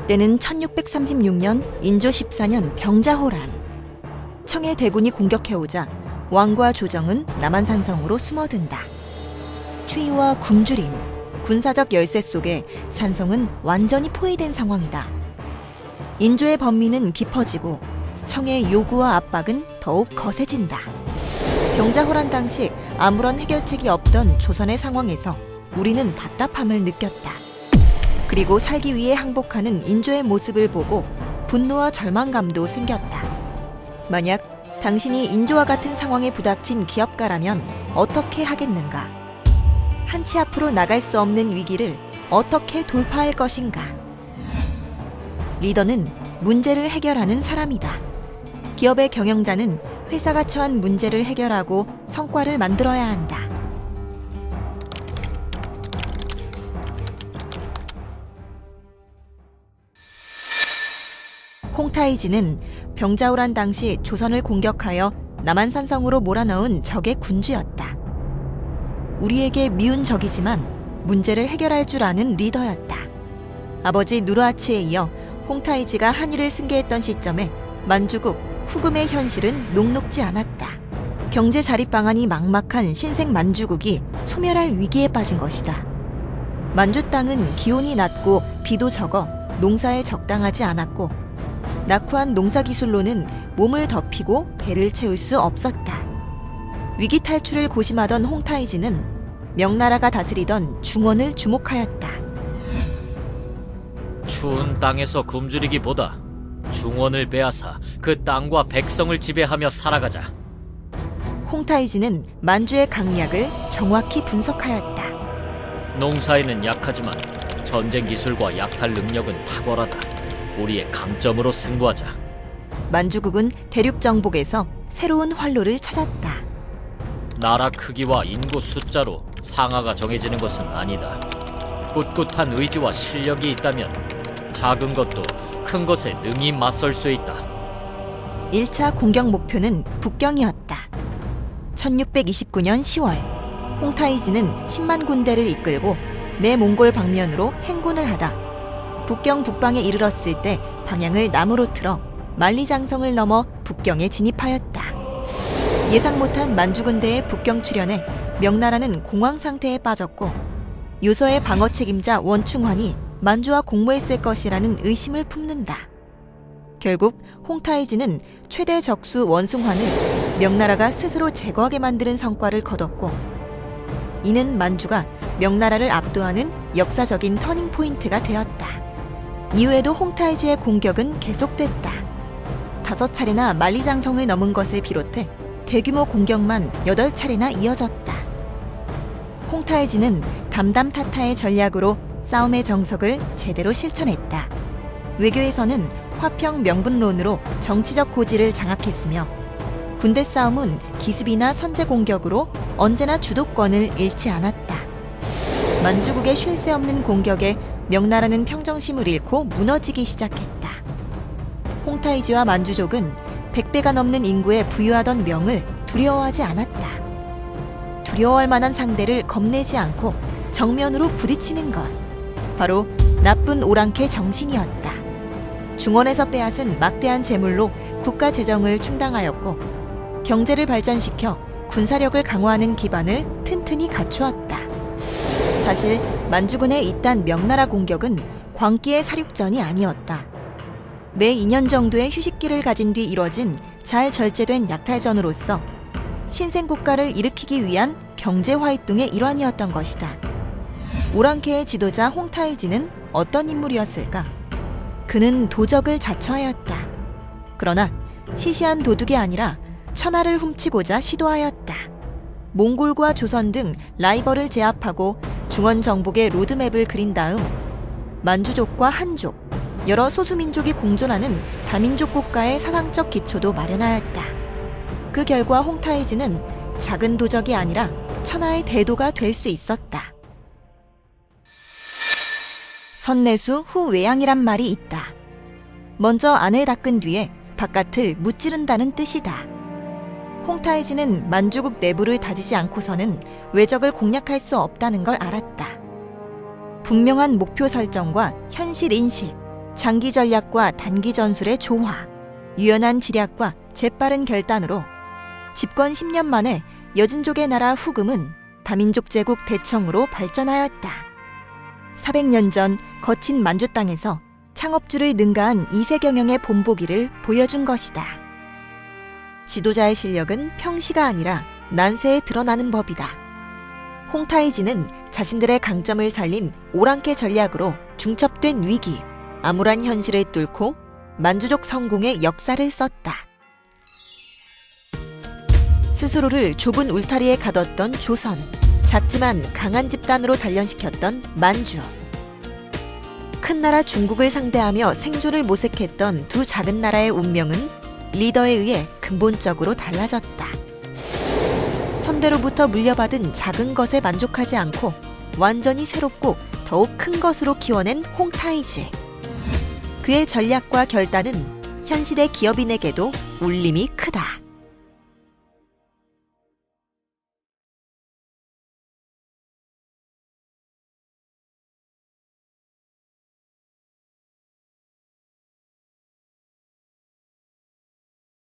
때는 1636년 인조 14년 병자호란. 청의 대군이 공격해오자 왕과 조정은 남한산성으로 숨어든다. 추위와 굶주림, 군사적 열세 속에 산성은 완전히 포위된 상황이다. 인조의 범민은 깊어지고 청의 요구와 압박은 더욱 거세진다. 병자호란 당시 아무런 해결책이 없던 조선의 상황에서 우리는 답답함을 느꼈다. 그리고 살기 위해 항복하는 인조의 모습을 보고 분노와 절망감도 생겼다. 만약 당신이 인조와 같은 상황에 부닥친 기업가라면 어떻게 하겠는가? 한치 앞으로 나갈 수 없는 위기를 어떻게 돌파할 것인가? 리더는 문제를 해결하는 사람이다. 기업의 경영자는 회사가 처한 문제를 해결하고 성과를 만들어야 한다. 홍타이지는 병자호란 당시 조선을 공격하여 남한산성으로 몰아넣은 적의 군주였다. 우리에게 미운 적이지만 문제를 해결할 줄 아는 리더였다. 아버지 누르하치에 이어 홍타이지가 한일을 승계했던 시점에 만주국 후금의 현실은 녹록지 않았다. 경제 자립 방안이 막막한 신생 만주국이 소멸할 위기에 빠진 것이다. 만주 땅은 기온이 낮고 비도 적어 농사에 적당하지 않았고 낙후한 농사기술로는 몸을 덮이고 배를 채울 수 없었다. 위기 탈출을 고심하던 홍타이지는 명나라가 다스리던 중원을 주목하였다. 추운 땅에서 굶주리기보다 중원을 빼앗아 그 땅과 백성을 지배하며 살아가자. 홍타이지는 만주의 강약을 정확히 분석하였다. 농사에는 약하지만 전쟁 기술과 약탈 능력은 탁월하다. 우리의 강점으로 승부하자. 만주국은 대륙 정복에서 새로운 활로를 찾았다. 나라 크기와 인구 숫자로 상하가 정해지는 것은 아니다. 꿋꿋한 의지와 실력이 있다면 작은 것도 큰 것에 능히 맞설 수 있다. 1차 공격 목표는 북경이었다. 1629년 10월, 홍타이지는 10만 군대를 이끌고 내몽골 방면으로 행군을 하다 북경 북방에 이르렀을 때 방향을 남으로 틀어 만리장성을 넘어 북경에 진입하였다. 예상 못한 만주 군대의 북경 출현에 명나라는 공황 상태에 빠졌고 유서의 방어 책임자 원충환이 만주와 공모했을 것이라는 의심을 품는다. 결국 홍타이지는 최대 적수 원숭환을 명나라가 스스로 제거하게 만드는 성과를 거뒀고 이는 만주가 명나라를 압도하는 역사적인 터닝 포인트가 되었다. 이후에도 홍타이지의 공격은 계속됐다. 5차례나 만리장성을 넘은 것을 비롯해 대규모 공격만 8차례나 이어졌다. 홍타이지는 담담타타의 전략으로 싸움의 정석을 제대로 실천했다. 외교에서는 화평 명분론으로 정치적 고지를 장악했으며 군대 싸움은 기습이나 선제 공격으로 언제나 주도권을 잃지 않았다. 만주국의 쉴 새 없는 공격에 명나라는 평정심을 잃고 무너지기 시작했다. 홍타이지와 만주족은 100배가 넘는 인구에 부유하던 명을 두려워하지 않았다. 두려워할 만한 상대를 겁내지 않고 정면으로 부딪히는 것. 바로 나쁜 오랑캐 정신이었다. 중원에서 빼앗은 막대한 재물로 국가 재정을 충당하였고 경제를 발전시켜 군사력을 강화하는 기반을 튼튼히 갖추었다. 사실 만주군의 이딴 명나라 공격은 광기의 사륙전이 아니었다. 매 2년 정도의 휴식기를 가진 뒤 이뤄진 잘 절제된 약탈전으로서 신생국가를 일으키기 위한 경제화입동의 일환이었던 것이다. 오랑캐의 지도자 홍타이지는 어떤 인물이었을까? 그는 도적을 자처하였다. 그러나 시시한 도둑이 아니라 천하를 훔치고자 시도하였다. 몽골과 조선 등 라이벌을 제압하고 중원 정복의 로드맵을 그린 다음 만주족과 한족, 여러 소수민족이 공존하는 다민족 국가의 사상적 기초도 마련하였다. 그 결과 홍타이지는 작은 도적이 아니라 천하의 대도가 될 수 있었다. 선내수 후 외양이란 말이 있다. 먼저 안을 닦은 뒤에 바깥을 무찌른다는 뜻이다. 홍타이지는 만주국 내부를 다지지 않고서는 외적을 공략할 수 없다는 걸 알았다. 분명한 목표 설정과 현실 인식, 장기 전략과 단기 전술의 조화, 유연한 지략과 재빠른 결단으로 집권 10년 만에 여진족의 나라 후금은 다민족 제국 대청으로 발전하였다. 400년 전 거친 만주 땅에서 창업주를 능가한 이세경영의 본보기를 보여준 것이다. 지도자의 실력은 평시가 아니라 난세에 드러나는 법이다. 홍타이지는 자신들의 강점을 살린 오랑캐 전략으로 중첩된 위기, 암울한 현실을 뚫고 만주족 성공의 역사를 썼다. 스스로를 좁은 울타리에 가뒀던 조선, 작지만 강한 집단으로 단련시켰던 만주. 큰 나라 중국을 상대하며 생존을 모색했던 두 작은 나라의 운명은 리더에 의해 근본적으로 달라졌다. 선대로부터 물려받은 작은 것에 만족하지 않고 완전히 새롭고 더욱 큰 것으로 키워낸 홍타이지. 그의 전략과 결단은 현실의 기업인에게도 울림이 크다.